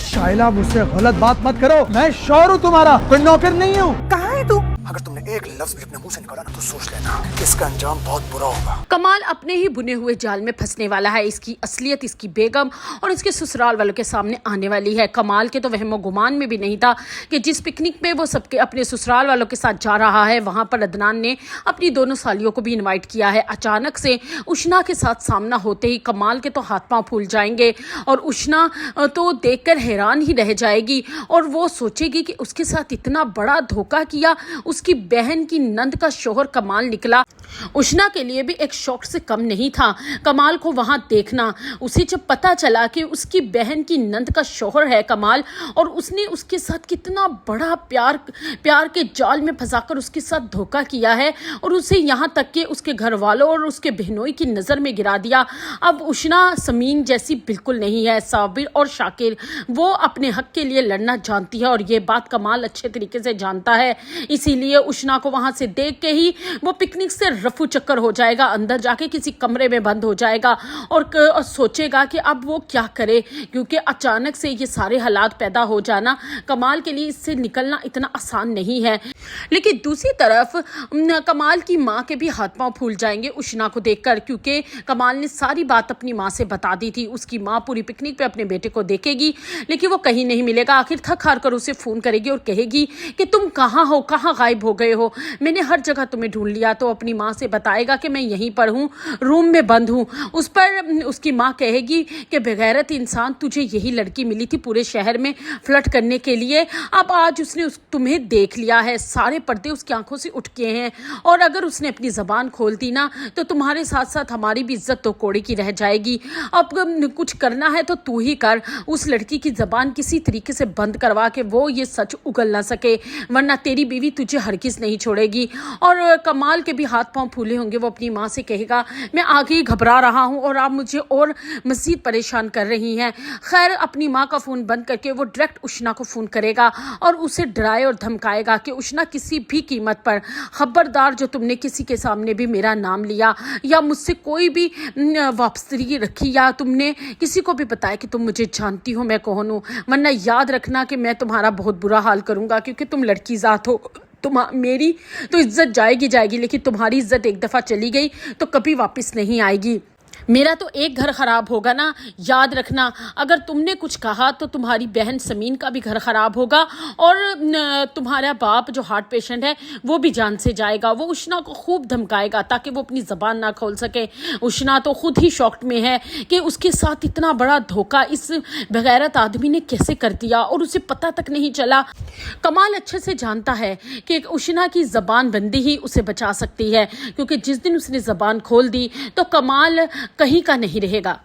शाइला मुझसे गलत बात मत करो, मैं शौहर हूँ तुम्हारा, कोई नौकर नहीं हूँ। कहाँ है तू? अगर तुमने एक लफ्ज भी अपने मुंह से निकाला ना तो सोच लेना कि इसका अंजाम बहुत बुरा होगा। कमाल अपने ही बुने हुए जाल में फंसने वाला है। इसकी असलियत इसकी बेगम और इसके ससुराल वालों के सामने आने वाली है। कमाल के तो वहमो गुमान में भी नहीं था कि जिस पिकनिक पे वो सबके अपने ससुराल वालों के साथ जा रहा है वहां पर अदनान ने अपनी दोनों सालियों को भी इनवाइट किया है। अचानक से उष्णा के साथ सामना होते ही कमाल के तो हाथ पांव फूल जाएंगे और उष्णा तो देखकर हैरान ही रह जाएगी और वो सोचेगी कि उसके साथ इतना बड़ा धोखा किया। उसकी बहन की नंद का शौहर कमाल निकला। उष्णा के लिए भी एक शौक से कम नहीं था कमाल को वहां देखना। उसे जब पता चला कि उसकी बहन की नंद का शौहर है कमाल और उसने उसके साथ कितना बड़ा प्यार के जाल में फंसाकर उसके साथ धोखा किया है और उसे यहाँ तक कि उसके घर वालों और उसके बहनोई की नज़र में गिरा दिया। अब उष्णा समीन जैसी बिल्कुल नहीं है। साबिर और शाकिर वो अपने हक के लिए लड़ना जानती है और ये बात कमाल अच्छे तरीके से जानता है। इसीलिए उष्णा को वहां से देख के ही वो पिकनिक से रफू चक्कर हो जाएगा, अंदर जाके किसी कमरे में बंद हो जाएगा और सोचेगा कि अब वो क्या करे, क्योंकि अचानक से ये सारे हालात पैदा हो जाना कमाल के लिए इससे निकलना इतना आसान नहीं है। लेकिन दूसरी तरफ कमाल की माँ के भी हाथ पांव फूल जाएंगे उष्णा को देखकर, क्योंकि कमाल ने सारी बात अपनी माँ से बता दी थी। उसकी माँ पूरी पिकनिक पे अपने बेटे को देखेगी लेकिन वो कहीं नहीं मिलेगा। आखिर थक हार कर उसे फोन करेगी और कहेगी कि तुम कहाँ हो, कहाँ गायब हो गए हो, मैंने हर जगह तुम्हें ढूंढ लिया। तो अपनी माँ से बताएगा कि मैं यहीं पर हूँ, रूम में बंद हूँ। उस पर उसकी माँ कहेगी कि बेगैरत इंसान, तुझे यही लड़की मिली थी पूरे शहर में फ्लर्ट करने के लिए, अब आज उसने तुम्हें देख लिया है, सारे पर्दे उसकी आंखों से उठ गए हैं और अगर उसने अपनी जबान खोल दी ना तो तुम्हारे साथ साथ हमारी भी इज्जत तो कोड़े की रह जाएगी। अब कुछ करना है तो तू ही कर, उस लड़की की जबान किसी तरीके से बंद करवा के वो ये सच उगल ना सके, वरना तेरी बीवी तुझे हरगिज नहीं छोड़ेगी। और कमाल के भी हाथ पांव फूले होंगे। वो अपनी माँ से कहेगा मैं आगे ही घबरा रहा हूँ और आप मुझे और मजीद परेशान कर रही हैं। खैर अपनी माँ का फ़ोन बंद करके वो डायरेक्ट उष्णा को फ़ोन करेगा और उसे डराए और धमकाएगा कि उष्णा किसी भी कीमत पर खबरदार, जो तुमने किसी के सामने भी मेरा नाम लिया या मुझसे कोई भी वापसी रखी या तुमने किसी को भी बताया कि तुम मुझे जानती हो मैं कौन हूँ, वरना याद रखना कि मैं तुम्हारा बहुत बुरा हाल करूँगा, क्योंकि तुम लड़की ज़ात हो। मेरी तो इज्जत जाएगी लेकिन तुम्हारी इज्जत एक दफ़ा चली गई तो कभी वापस नहीं आएगी। मेरा तो एक घर ख़राब होगा ना, याद रखना अगर तुमने कुछ कहा तो तुम्हारी बहन समीन का भी घर ख़राब होगा और तुम्हारा बाप जो हार्ट पेशेंट है वो भी जान से जाएगा। वो उष्णा को खूब धमकाएगा ताकि वो अपनी ज़बान ना खोल सके। उष्णा तो खुद ही शॉक्ड में है कि उसके साथ इतना बड़ा धोखा इस बेगैरत आदमी ने कैसे कर दिया और उसे पता तक नहीं चला। कमाल अच्छे से जानता है कि उष्णा की ज़बान बंदी ही उसे बचा सकती है, क्योंकि जिस दिन उसने ज़बान खोल दी तो कमाल कहीं का नहीं रहेगा।